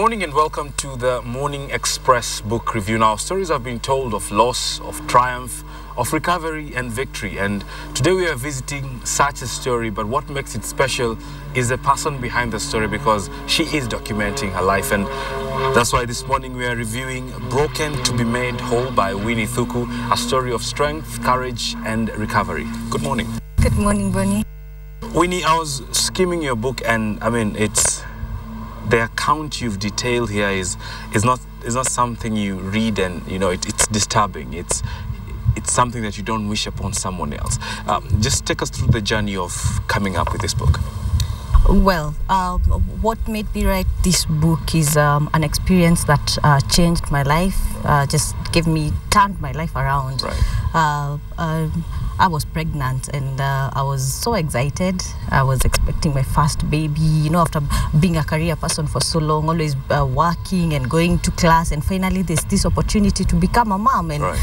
morning and welcome to the Morning Express book review. Now, stories have been told of loss, of triumph, of recovery and victory. And today we are visiting such a story, but what makes it special is the person behind the story, because she is documenting her life. And that's why this morning we are reviewing Broken to be Made Whole by Winne, a story of strength, courage and recovery. Good morning. Good morning, Bonnie. Winne, I was skimming your book, and I mean, the account you've detailed here is not something you read and it's disturbing. It's something that you don't wish upon someone else. Just take us through the journey of coming up with this book. Well, what made me write this book is an experience that changed my life, turned my life around. Right. I was pregnant and I was so excited. I was expecting my first baby, after being a career person for so long, always working and going to class, and finally there's this opportunity to become a mom. And right.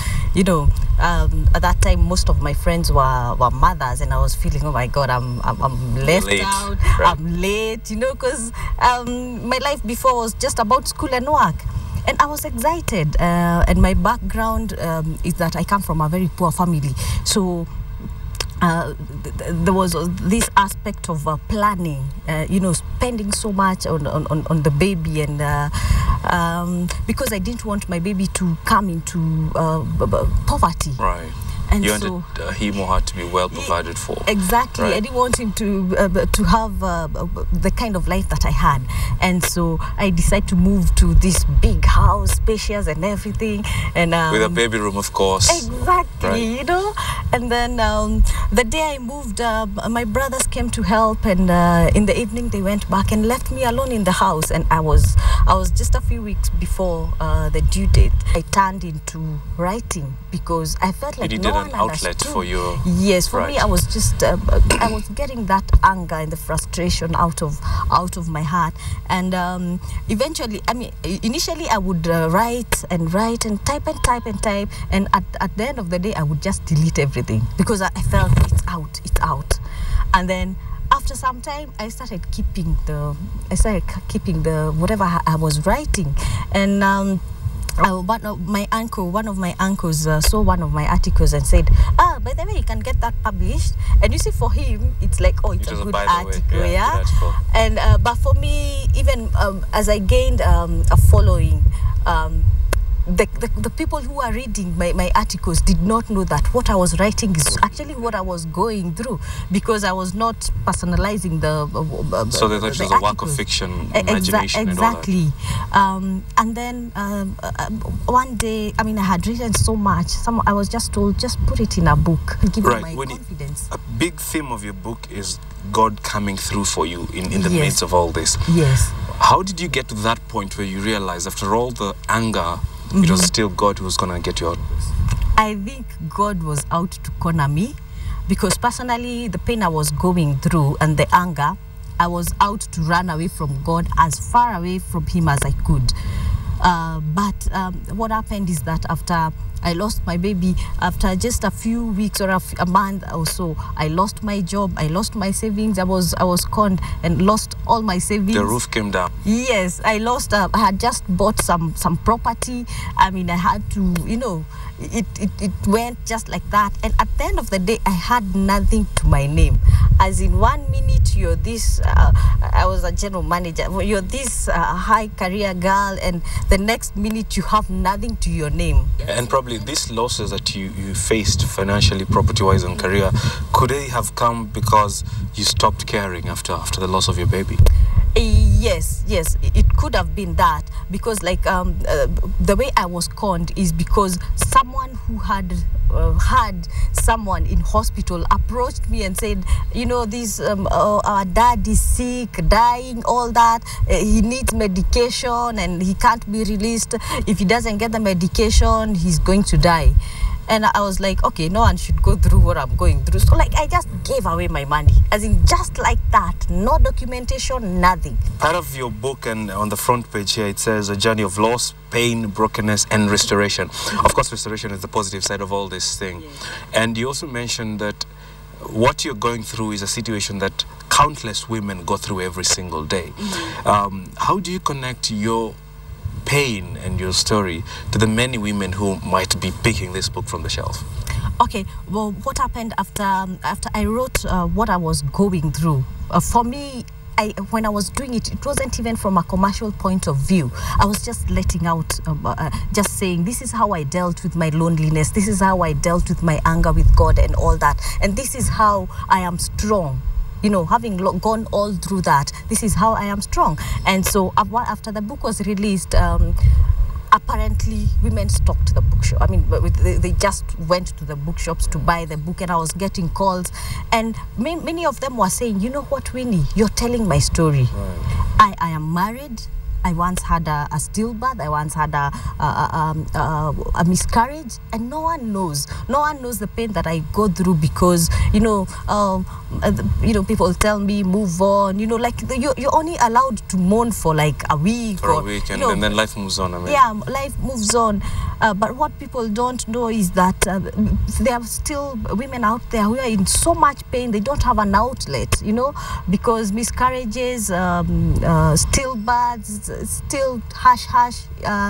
At that time most of my friends were mothers, and I was feeling, oh my God, I'm left out. Right. I'm late, because my life before was just about school and work. And I was excited, and my background is that I come from a very poor family. So there was this aspect of planning, spending so much on the baby, and because I didn't want my baby to come into poverty. Right. And you wanted him or her to be well provided for. Exactly. Right. I didn't want him to have the kind of life that I had. And so I decided to move to this big house, spacious and everything. And with a baby room, of course. Exactly, right. And then the day I moved, my brothers came to help, and in the evening they went back and left me alone in the house. And I was just a few weeks before the due date. I turned into writing because I felt like an outlet for you. Yes, for right. me, I was just I was getting that anger and the frustration out of my heart. And eventually, initially I would write and type, and at the end of the day I would just delete everything because I felt it's out. And then after some time I started keeping the whatever I was writing. And one of my uncles saw one of my articles and said, by the way, you can get that published. And you see, for him it's like, oh, it's a good article. Yeah. And but for me, even as I gained a following, the people who are reading my articles did not know that what I was writing is actually what I was going through, because I was not personalizing so they thought it was a work of fiction, imagination. Exactly. And then one day, I had written so much. I was just told, just put it in a book. Give me my confidence. A big theme of your book is God coming through for you in the Yes. midst of all this. Yes. How did you get to that point where you realized, after all the anger, it was still God who was going to get you out of this? I think God was out to corner me, because personally the pain I was going through and the anger, I was out to run away from God, as far away from him as I could. But what happened is that after I lost my baby, after just a few weeks or a month or so, I lost my job, I lost my savings. I was conned and lost all my savings. The roof came down. Yes, I lost. I had just bought some property. I had to, it went just like that. And at the end of the day, I had nothing to my name. As in, 1 minute you're this, I was a general manager, you're this high career girl, and the next minute you have nothing to your name. And probably these losses that you faced financially, property-wise and career, could they have come because you stopped caring after the loss of your baby? Yes, it could have been that, because the way I was conned is because someone who had someone in hospital approached me and said, this our dad is sick, dying, all that, he needs medication and he can't be released. If he doesn't get the medication, he's going to die. And I was like, okay, no one should go through what I'm going through. So I just gave away my money, as in just like that. No documentation, nothing. Part of your book, and on the front page here, it says a journey of loss, pain, brokenness, and restoration. Of course, restoration is the positive side of all this thing. Yes. And you also mentioned that what you're going through is a situation that countless women go through every single day. How do you connect your pain and your story to the many women who might be picking this book from the shelf? Okay, well, what happened after I wrote what I was going through? For me, when I was doing it, it wasn't even from a commercial point of view. I was just letting out, just saying, this is how I dealt with my loneliness. This is how I dealt with my anger with God and all that. And this is how I am strong. You know, having gone all through that, this is how I am strong. And so after the book was released, apparently women stocked the bookshop. I mean, they just went to the bookshops to buy the book, and I was getting calls, and many of them were saying, you know what, Winnie, you're telling my story. Right. I am married. I once had a stillbirth. I once had a miscarriage, and no one knows. No one knows the pain that I go through because, people tell me move on. You know, like you're only allowed to mourn for like a week or a week, and then life moves on. I mean. Yeah, life moves on. But what people don't know is that there are still women out there who are in so much pain. They don't have an outlet, because miscarriages, stillbirths, still hush.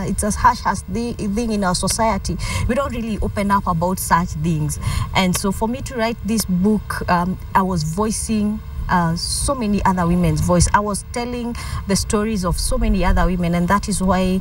It's a hush thing in our society. We don't really open up about such things. And so for me to write this book, I was voicing so many other women's voice. I was telling the stories of so many other women, and that is why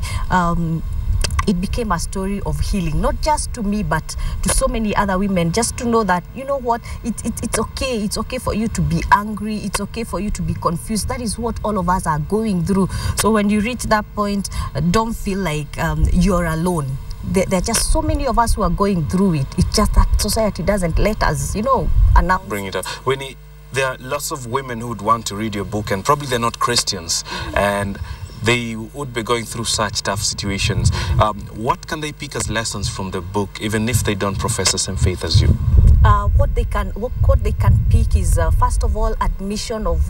it became a story of healing, not just to me, but to so many other women, just to know that, you know what, it's okay. It's okay for you to be angry. It's okay for you to be confused. That is what all of us are going through. So when you reach that point, don't feel like you're alone. There are just so many of us who are going through it. It's just that society doesn't let us, announce. Bring it up. Winnie, there are lots of women who would want to read your book, and probably they're not Christians, and they would be going through such tough situations. What can they pick as lessons from the book, even if they don't profess the same faith as you? What they can pick is first of all, admission of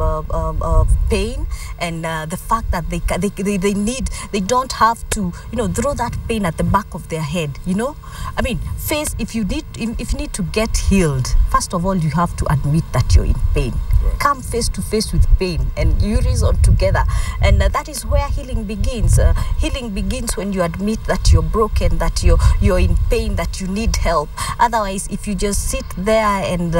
pain, and the fact that they don't have to throw that pain at the back of their head. I mean, if you need to get healed, first of all you have to admit that you're in pain. Right. Come face to face with pain, and you reason together, and that is where healing begins. Healing begins when you admit that you're broken, that you're in pain, that you need help. Otherwise, if you just sit there and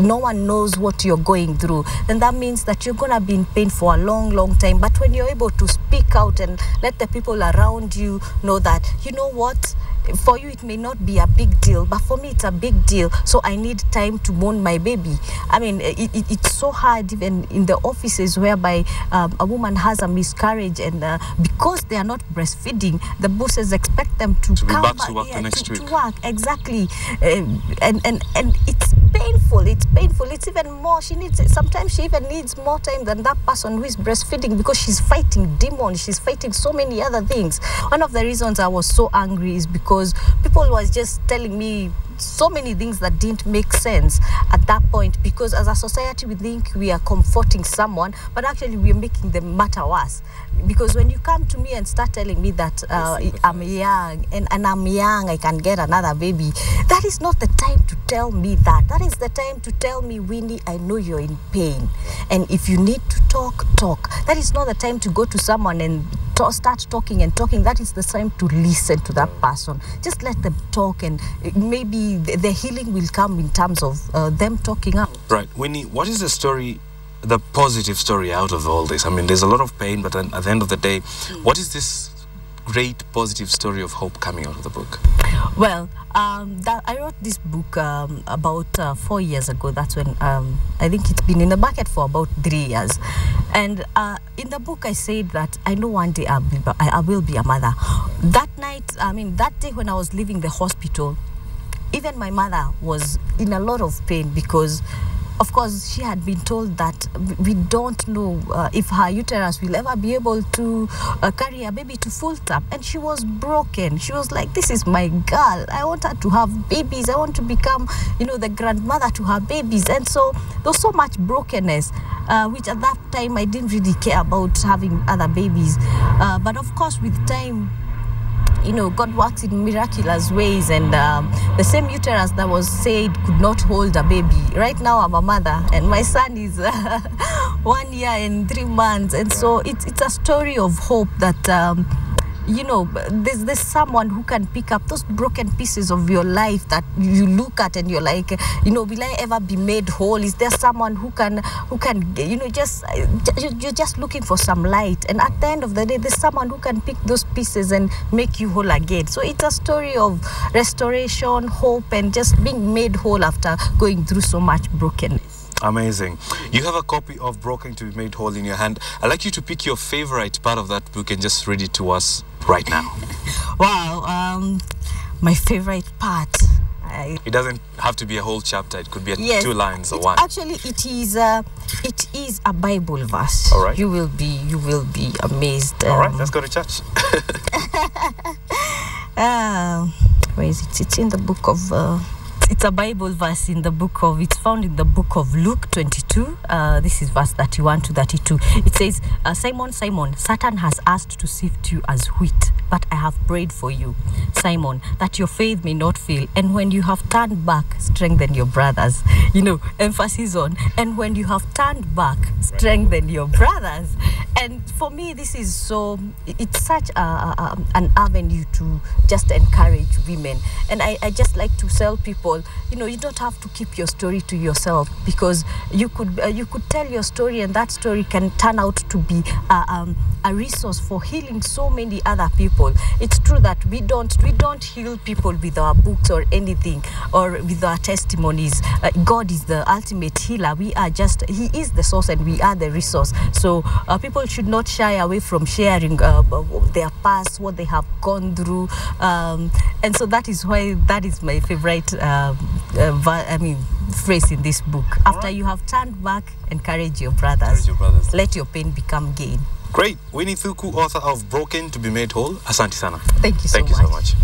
no one knows what you're going through, then that means that you're gonna be in pain for a long time. But when you're able to speak out and let the people around you know that, you know what, for you it may not be a big deal, but for me it's a big deal, so I need time to mourn my baby. I mean, it's so hard even in the offices whereby a woman has a miscarriage, and because they are not breastfeeding, the bosses expect them to come back to work the next week. To work, exactly. And it's painful. It's even more. Sometimes she even needs more time than that person who is breastfeeding, because she's fighting demons. She's fighting so many other things. One of the reasons I was so angry is because people was just telling me so many things that didn't make sense at that point, because as a society we think we are comforting someone, but actually we are making the matter worse. Because when you come to me and start telling me that I'm young and I'm young, I can get another baby, that is not the time to tell me that. That is the time to tell me, Winnie, I know you're in pain, and if you need to talk. That is not the time to go to someone and start talking. That is the time to listen to that person. Just let them talk, and maybe the healing will come in terms of them talking out. Right. Winnie, what is the story, the positive story out of all this? I mean, there's a lot of pain, but then at the end of the day, what is this great positive story of hope coming out of the book? Well, I wrote this book about 4 years ago. That's when I think it's been in the market for about 3 years. And in the book I said that I know one day I will be a mother. That night, that day when I was leaving the hospital, even my mother was in a lot of pain, because of course she had been told that we don't know if her uterus will ever be able to carry a baby to full term, and she was broken. She was like, this is my girl, I want her to have babies, I want to become the grandmother to her babies. And so there was so much brokenness, which at that time I didn't really care about having other babies, but of course with time you know, God works in miraculous ways, and the same uterus that was said could not hold a baby. Right now I'm a mother, and my son is 1 year and 3 months, and so it's a story of hope that you know, there's someone who can pick up those broken pieces of your life that you look at and you're like, you know, will I ever be made whole? Is there someone who can, you know, you're just looking for some light, and at the end of the day, there's someone who can pick those pieces and make you whole again. So it's a story of restoration, hope, and just being made whole after going through so much brokenness. Amazing. You have a copy of Broken to be Made Whole in your hand. I'd like you to pick your favorite part of that book and just read it to us right now. Wow, my favorite part. It doesn't have to be a whole chapter. It could be 2 lines or one. Actually, it is a Bible verse. All right. You will be amazed. All right, let's go to church. Where is it? It's in the book of. It's a Bible verse it's found in the book of Luke 22. This is verse 31 to 32. It says, Simon, Simon, Satan has asked to sift you as wheat, but I have prayed for you, Simon, that your faith may not fail. And when you have turned back, strengthen your brothers. You know, emphasis on, and when you have turned back, strengthen your brothers. And for me, this is it's such an avenue to just encourage women. And I just like to tell people, you know, you don't have to keep your story to yourself, because you could tell your story, and that story can turn out to be a resource for healing so many other people. It's true that we don't heal people with our books or anything, or with our testimonies. God is the ultimate healer. He is the source, and we are the resource. So people should not shy away from sharing their past, what they have gone through, and so that is why that is my favorite phrase in this book. After you have turned back, encourage your brothers. Let your pain become gain. Great. Winnie Thuku, author of Broken to be Made Whole. Asante sana. Thank you so much. Thank you so much.